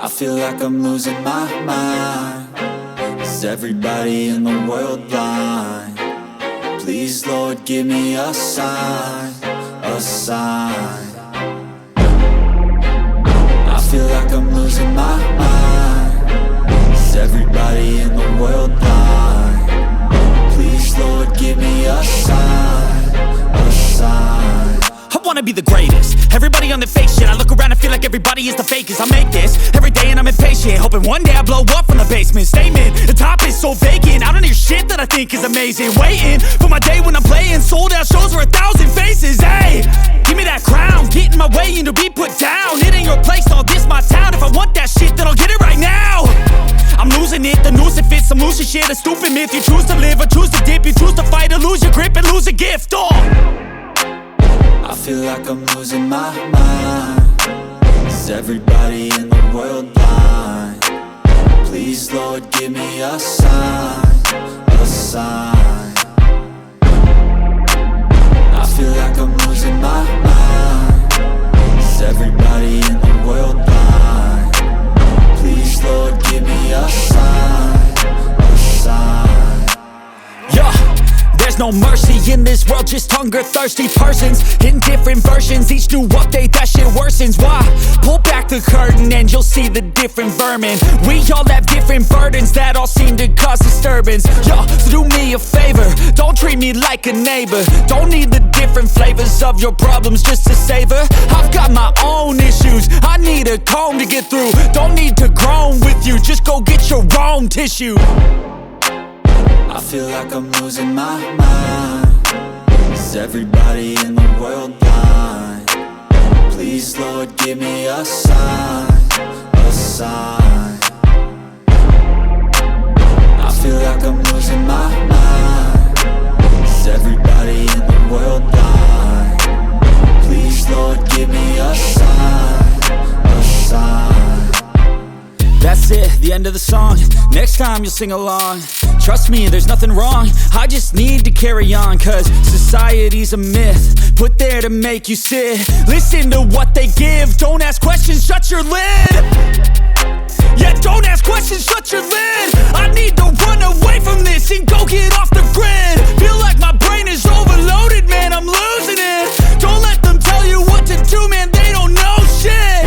I feel like I'm losing my mind. Is everybody in the world blind? Please, Lord, give me a sign, a sign. I feel like I'm losing my mind. Is everybody in the world blind? Please, Lord, give me a sign, a sign. I wanna be the greatest. Everybody on the fake shit. I look around and feel like everybody is the fakest. I make this every day and I'm impatient, hoping one day I blow up from the basement. Statement, the top is so vacant. I don't hear shit that I think is amazing. Waiting for my day when I'm playing sold out shows for 1,000 faces. Hey, give me that crown, get in my way and to be put down. It ain't your place, all this my town. If I want that shit, then I'll get it right now. I'm losing it, the noose it fits. I'm losing shit, a stupid myth. You choose to live or choose to dip. You choose to fight or lose your grip and lose a gift. I feel like I'm losing my mind. Is everybody in the world blind? Please, Lord, give me a sign, a sign. I feel like I'm losing my mind. Is everybody in the world blind? Please, Lord, give me a sign, a sign. Yeah. There's no mercy in this world, just hunger-thirsty persons in different versions. Each new update, that shit worsens. Why? Pull back the curtain and you'll see the different vermin. We all have different burdens that all seem to cause disturbance. Yo, so do me a favor, don't treat me like a neighbor. Don't need the different flavors of your problems just to savor. I've got my own issues, I need a comb to get through. Don't need to groan with you, just go get your own tissue. I feel like I'm losing my mind. Is everybody in the world blind? Please, Lord, give me a sign, a sign. I feel like I'm losing my mind. Is everybody in the world blind? Please, Lord, give me a sign, a sign. That's it, the end of the song. Next time you'll sing along. Trust me, there's nothing wrong. I just need to carry on, cause society's a myth put there to make you sit. Listen to what they give. Don't ask questions, shut your lid. Yeah, don't ask questions, shut your lid. I need to run away from this and go get off the grid. Feel like my brain is overloaded, man, I'm losing it. Don't let them tell you what to do, man, they don't know shit.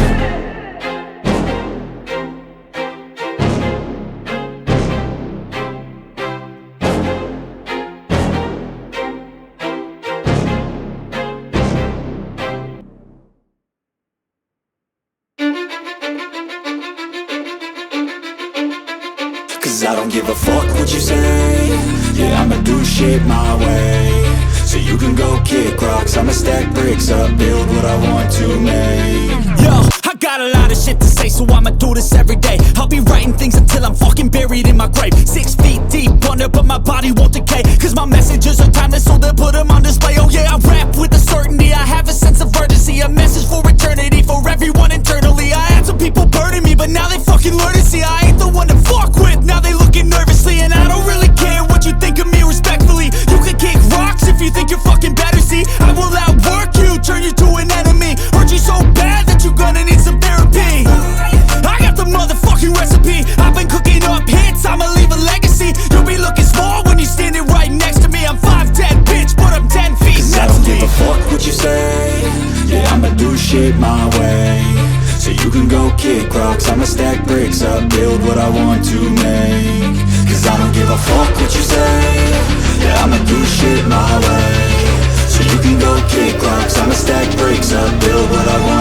Cause I don't give a fuck what you say. Yeah, I'ma do shit my way. So you can go kick rocks, I'ma stack bricks up, build what I want to make. Yo, I got a lot of shit to say, so I'ma do this every day. I'll be writing things until I'm fucking buried in my grave. 6 feet deep under, but my body won't decay. Cause my messages are timeless, so they'll put them on display. Oh yeah, I rap with a certainty, I have a sense of urgency. A message for eternity, for everyone internally. I had some people burning me, but now they fucking learn to see I ain't the one to fuck with. Now they looking nervously, and I don't really care what you think of me respectfully. You can kick rocks if you think you're fucking better, see. I will outwork you, turn you to an enemy. Hurt you so bad that you're gonna need some therapy. I got the motherfucking recipe. I've been cooking up hits, I'ma leave a legacy. You'll be looking small when you're standing right next to me. I'm 5'10", bitch, but I'm 10 feet Cause next I don't to give me. a fuck what you say. Yeah, I'ma do shit my way. So you can go kick rocks, I'ma stack bricks up, build what I want to make. Cause I don't give a fuck what you say. Yeah, I'ma do shit my way. So you can go kick rocks, I'ma stack bricks up, build what I want